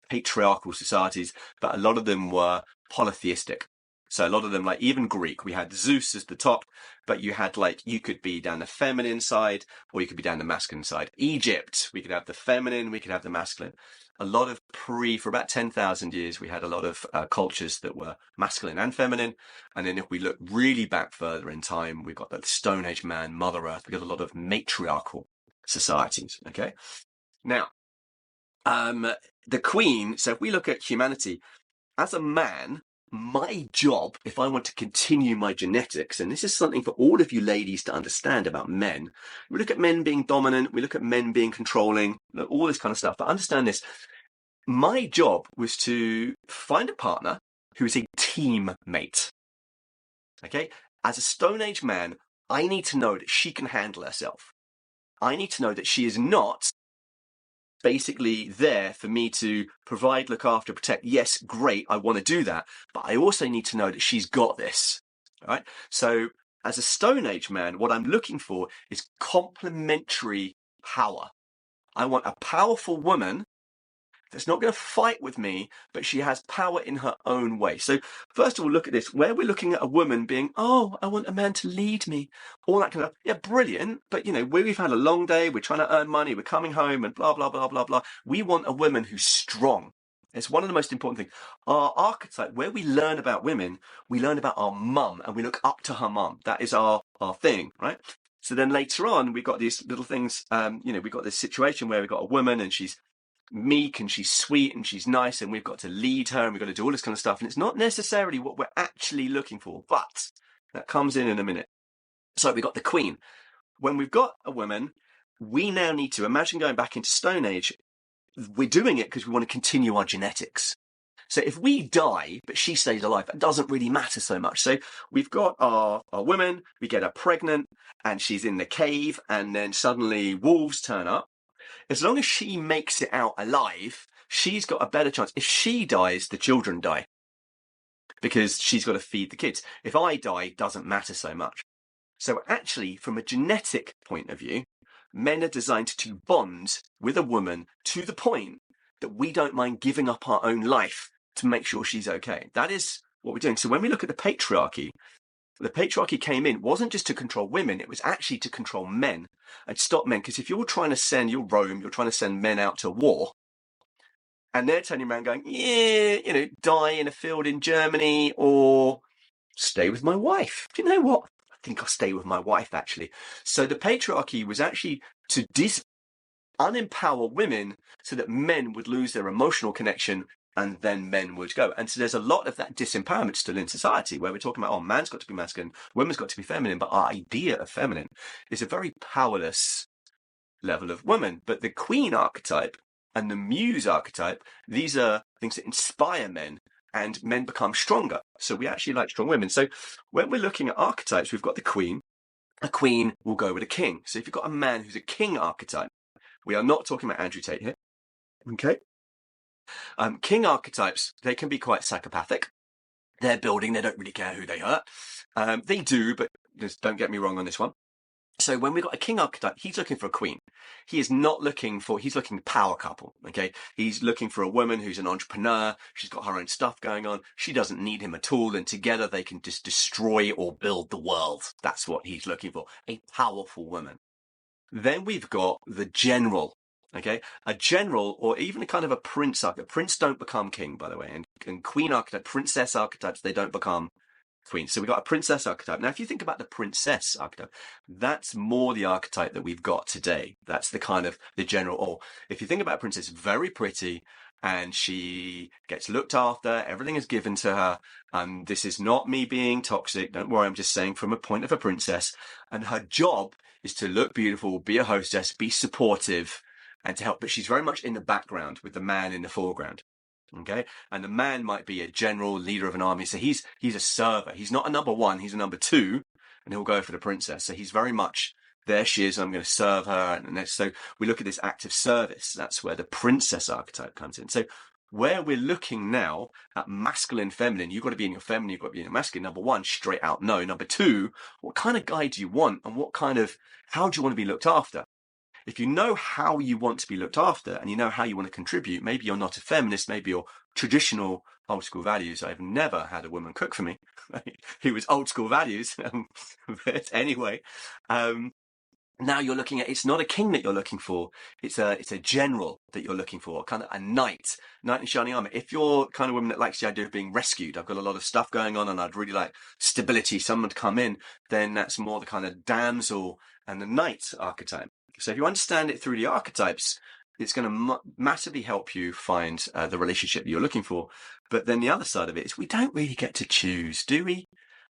patriarchal societies, but a lot of them were polytheistic. So a lot of them, like even Greek, we had Zeus as the top, but you had you could be down the feminine side or you could be down the masculine side. Egypt, we could have the feminine, we could have the masculine. A lot of for about 10,000 years, we had a lot of cultures that were masculine and feminine. And then if we look really back further in time, we've got the Stone Age man, Mother Earth. We've got a lot of matriarchal societies. Okay. Now, the Queen, so if we look at humanity, as a man, my job, if I want to continue my genetics, and this is something for all of you ladies to understand about men, we look at men being dominant, we look at men being controlling, all this kind of stuff, but understand this. My job was to find a partner who is a teammate. Okay? As a Stone Age man, I need to know that she can handle herself. I need to know that she is not basically there for me to provide, look after, protect. Yes, great, I want to do that, but I also need to know that she's got this. All right. So as a Stone Age man, what I'm looking for is complementary power. I want a powerful woman that's not going to fight with me, but she has power in her own way. So first of all, look at this, where we're looking at a woman being, oh, I want a man to lead me, all that kind of, yeah, brilliant. But, you know, we've had a long day, we're trying to earn money, we're coming home and blah, blah, blah, blah, blah. We want a woman who's strong. It's one of the most important things. Our archetype, where we learn about women, we learn about our mum and we look up to her mum. That is our thing, right? So then later on, we've got these little things, we've got this situation where we've got a woman and she's meek and she's sweet and she's nice and we've got to lead her and we've got to do all this kind of stuff, and it's not necessarily what we're actually looking for, but that comes in a minute. So we've got the Queen. When we've got a woman, we now need to imagine going back into Stone Age. We're doing it because we want to continue our genetics. So if we die but she stays alive, it doesn't really matter so much. So we've got our woman, we get her pregnant and she's in the cave, and then suddenly wolves turn up. As long as she makes it out alive, she's got a better chance. If she dies, the children die, because she's got to feed the kids. If I die, it doesn't matter so much. So actually, from a genetic point of view, men are designed to bond with a woman to the point that we don't mind giving up our own life to make sure she's okay. That is what we're doing. So when we look at the patriarchy came in, wasn't just to control women, it was actually to control men and stop men. Because if you're trying to send, you're Rome, you're trying to send men out to war, and they're turning around going, yeah, die in a field in Germany or stay with my wife. Do you know what? I think I'll stay with my wife, actually. So the patriarchy was actually to unempower women so that men would lose their emotional connection, and then men would go. And so there's a lot of that disempowerment still in society, where we're talking about, man's got to be masculine, women's got to be feminine, but our idea of feminine is a very powerless level of woman. But the Queen archetype and the Muse archetype, these are things that inspire men and men become stronger. So we actually like strong women. So when we're looking at archetypes, we've got the queen. A queen will go with a king. So if you've got a man who's a king archetype, we are not talking about Andrew Tate here. Okay. King archetypes, they can be quite psychopathic. They're building, they don't really care who they hurt. They do, but just don't get me wrong on this one. So when we've got a king archetype, he's looking for a queen. He's looking power couple, okay? He's looking for a woman who's an entrepreneur. She's got her own stuff going on. She doesn't need him at all. And together they can just destroy or build the world. That's what he's looking for, a powerful woman. Then we've got the general, okay? A general, or even a kind of a prince archetype. Prince don't become king, by the way. And queen archetype, princess archetypes, they don't become queen. So we've got a princess archetype. Now, if you think about the princess archetype, that's more the archetype that we've got today. That's the kind of the general, or if you think about a princess, very pretty, and she gets looked after, everything is given to her. This is not me being toxic. Don't worry, I'm just saying from a point of a princess. And her job is to look beautiful, be a hostess, be supportive, and to help. But she's very much in the background with the man in the foreground. Okay, and the man might be a general, leader of an army. So he's a server. He's not a number one. He's a number two, and he'll go for the princess. So he's very much, there she is, I'm going to serve her. And so we look at this active service. That's where the princess archetype comes in. So where we're looking now at masculine, feminine, you've got to be in your feminine, you've got to be in your masculine. Number one, straight out no. Number two, what kind of guy do you want, and how do you want to be looked after? If you know how you want to be looked after and you know how you want to contribute, maybe you're not a feminist, maybe you're traditional old school values. I've never had a woman cook for me. It was old school values. But anyway, now you're looking at, it's not a king that you're looking for. It's a general that you're looking for, kind of a knight in shining armor. If you're kind of woman that likes the idea of being rescued, I've got a lot of stuff going on and I'd really like stability, someone to come in, then that's more the kind of damsel and the knight archetype. So if you understand it through the archetypes, it's going to massively help you find the relationship you're looking for. But then the other side of it is we don't really get to choose, do we?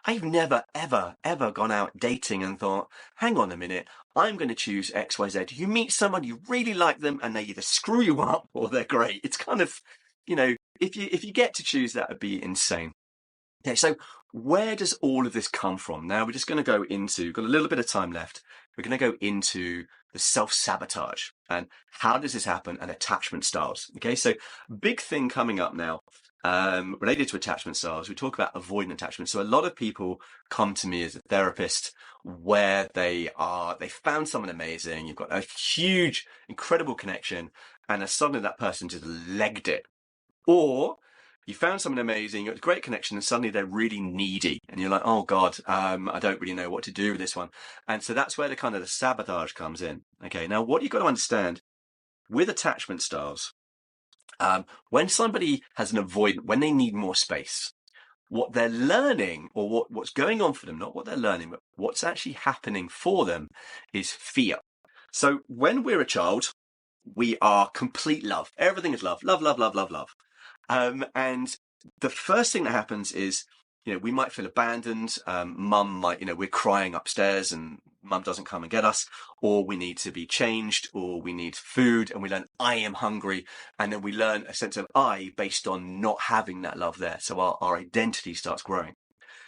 I've never, ever, ever gone out dating and thought, hang on a minute, I'm going to choose X, Y, Z. You meet someone, you really like them, and they either screw you up or they're great. It's kind of, if you get to choose, that would be insane. Okay, so where does all of this come from? Now we're just going to go into, got a little bit of time left. We're going to go into the self-sabotage and how does this happen, and attachment styles. Okay, so big thing coming up now related to attachment styles. We talk about avoidant attachment. So a lot of people come to me as a therapist where they found someone amazing. You've got a huge, incredible connection, and suddenly that person just legged it. Or you found someone amazing, you got a great connection, and suddenly they're really needy. And you're like, oh God, I don't really know what to do with this one. And so that's where the sabotage comes in. Okay, now what you've got to understand with attachment styles, when somebody has an avoidant, when they need more space, what they're learning, or what's going on for them, not what they're learning, but what's actually happening for them is fear. So when we're a child, we are complete love. Everything is love, love, love, love, love, love. And the first thing that happens is, we might feel abandoned. Mum might, we're crying upstairs and mum doesn't come and get us, or we need to be changed, or we need food, and we learn I am hungry. And then we learn a sense of I based on not having that love there. So our identity starts growing.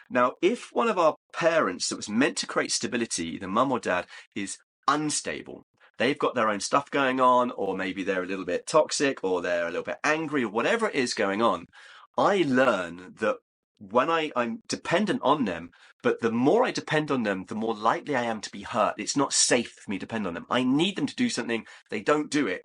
Now, if one of our parents that was meant to create stability, either mum or dad, is unstable, they've got their own stuff going on, or maybe they're a little bit toxic, or they're a little bit angry, or whatever it is going on, I learn that when I'm dependent on them, but the more I depend on them, the more likely I am to be hurt. It's not safe for me to depend on them. I need them to do something. They don't do it.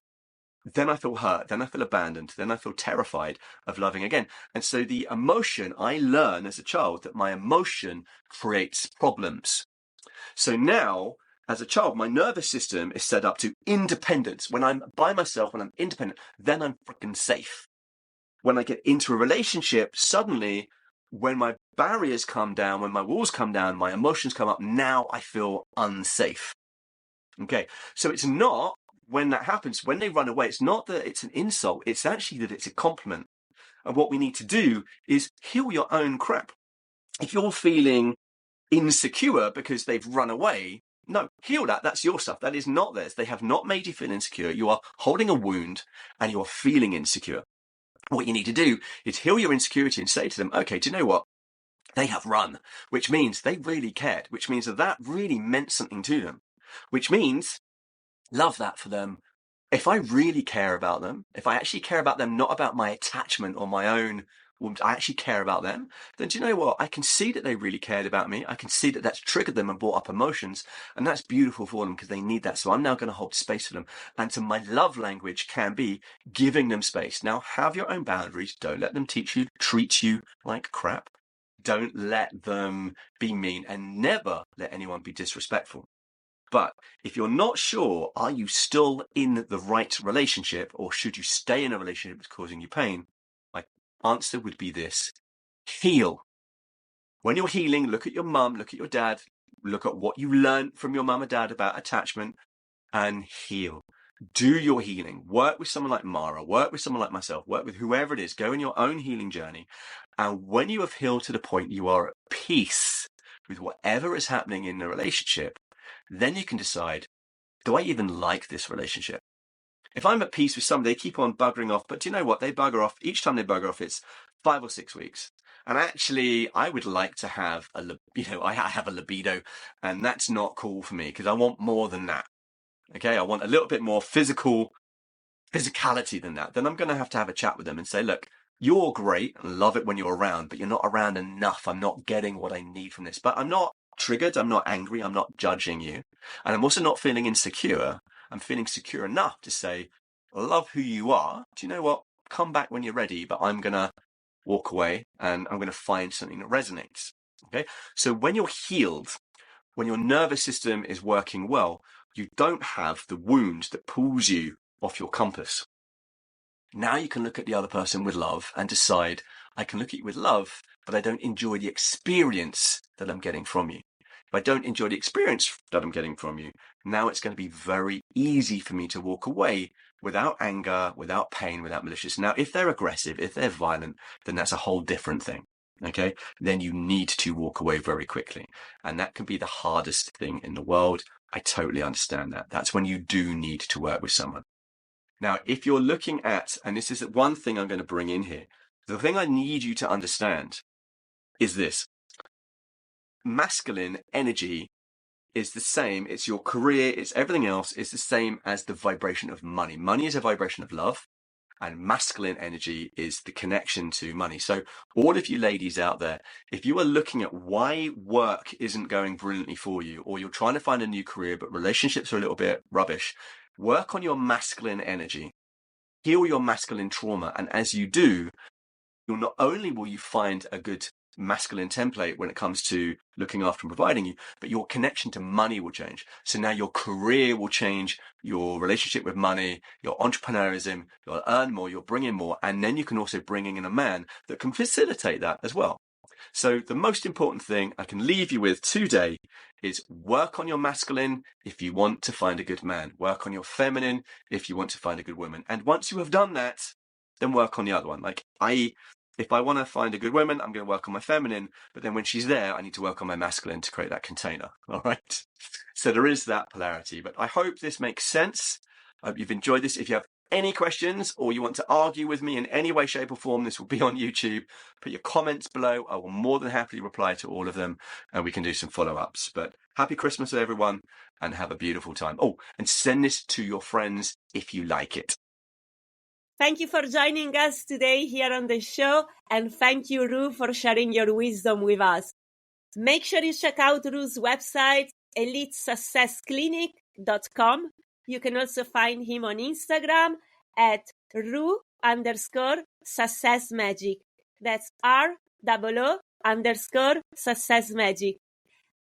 Then I feel hurt. Then I feel abandoned. Then I feel terrified of loving again. And so the emotion, I learn as a child that my emotion creates problems. So now, as a child, my nervous system is set up to independence. When I'm by myself, when I'm independent, then I'm freaking safe. When I get into a relationship, suddenly, when my barriers come down, when my walls come down, my emotions come up, now I feel unsafe. Okay, so it's not, when that happens, when they run away, it's not that it's an insult, it's actually that it's a compliment. And what we need to do is heal your own crap. If you're feeling insecure because they've run away, no, heal that. That's your stuff. That is not theirs. They have not made you feel insecure. You are holding a wound and you are feeling insecure. what you need to do is heal your insecurity and say to them, okay, do you know what? They have run, which means they really cared, which means that really meant something to them, which means love that for them. If I really care about them, if I actually care about them, not about my attachment or my own, I actually care about them, then do you know what? I can see that they really cared about me. I can see that that's triggered them and brought up emotions, and that's beautiful for them because they need that. So I'm now going to hold space for them. And so my love language can be giving them space. Now, have your own boundaries. Don't let them treat you like crap. Don't let them be mean, and never let anyone be disrespectful. But if you're not sure, are you still in the right relationship, or should you stay in a relationship that's causing you pain? My answer would be this: heal. When you're healing, look at your mum, look at your dad, look at what you learned from your mum and dad about attachment, and heal. Do your healing. Work with someone like Mara, work with someone like myself, work with whoever it is. Go in your own healing journey. And when you have healed to the point you are at peace with whatever is happening in the relationship, then you can decide, do I even like this relationship? If I'm at peace with somebody, they keep on buggering off, but do you know what? They bugger off. Each time they bugger off, it's 5 or 6 weeks. And actually, I would like to have I have a libido, and that's not cool for me because I want more than that. Okay, I want a little bit more physicality than that. Then I'm going to have a chat with them and say, look, you're great and love it when you're around, but you're not around enough. I'm not getting what I need from this. But I'm not triggered. I'm not angry. I'm not judging you. And I'm also not feeling insecure. I'm feeling secure enough to say, I love who you are. Do you know what? Come back when you're ready, but I'm going to walk away and I'm going to find something that resonates. Okay. So when you're healed, when your nervous system is working well, you don't have the wound that pulls you off your compass. Now you can look at the other person with love and decide, I can look at you with love, but I don't enjoy the experience that I'm getting from you. If I don't enjoy the experience that I'm getting from you, now it's going to be very easy for me to walk away without anger, without pain, without malicious. Now, if they're aggressive, if they're violent, then that's a whole different thing. Okay, then you need to walk away very quickly. And that can be the hardest thing in the world. I totally understand that. That's when you do need to work with someone. Now, if you're looking at, and this is one thing I'm going to bring in here, the thing I need you to understand is this. Masculine energy is the same. It's your career. It's everything else. It's the same as the vibration of money. Money is a vibration of love. And masculine energy is the connection to money. So all of you ladies out there, if you are looking at why work isn't going brilliantly for you, or you're trying to find a new career, but relationships are a little bit rubbish, work on your masculine energy, heal your masculine trauma. And as you do, you'll not only will you find a good masculine template when it comes to looking after and providing you, but your connection to money will change. So now your career will change, your relationship with money, your entrepreneurism, you'll earn more, you'll bring in more, and then you can also bring in a man that can facilitate that as well. So the most important thing I can leave you with today is work on your masculine if you want to find a good man. Work on your feminine if you want to find a good woman. And once you have done that, then work on the other one. If I want to find a good woman, I'm going to work on my feminine, but then when she's there, I need to work on my masculine to create that container. All right. So there is that polarity, but I hope this makes sense. I hope you've enjoyed this. If you have any questions or you want to argue with me in any way, shape or form, this will be on YouTube. Put your comments below. I will more than happily reply to all of them and we can do some follow-ups. But happy Christmas, everyone, and have a beautiful time. Oh, and send this to your friends if you like it. Thank you for joining us today here on the show, and thank you, Ru, for sharing your wisdom with us. Make sure you check out Ru's website, elitesuccessclinic.com. You can also find him on Instagram at Ru_successmagic. That's ROO_successmagic.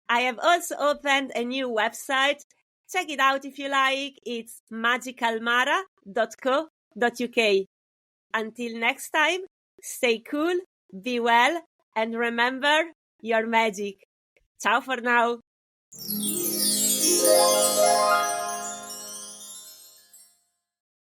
I have also opened a new website. Check it out if you like. It's magicalmara.co.uk. Until next time, stay cool, be well, and remember your magic. Ciao for now.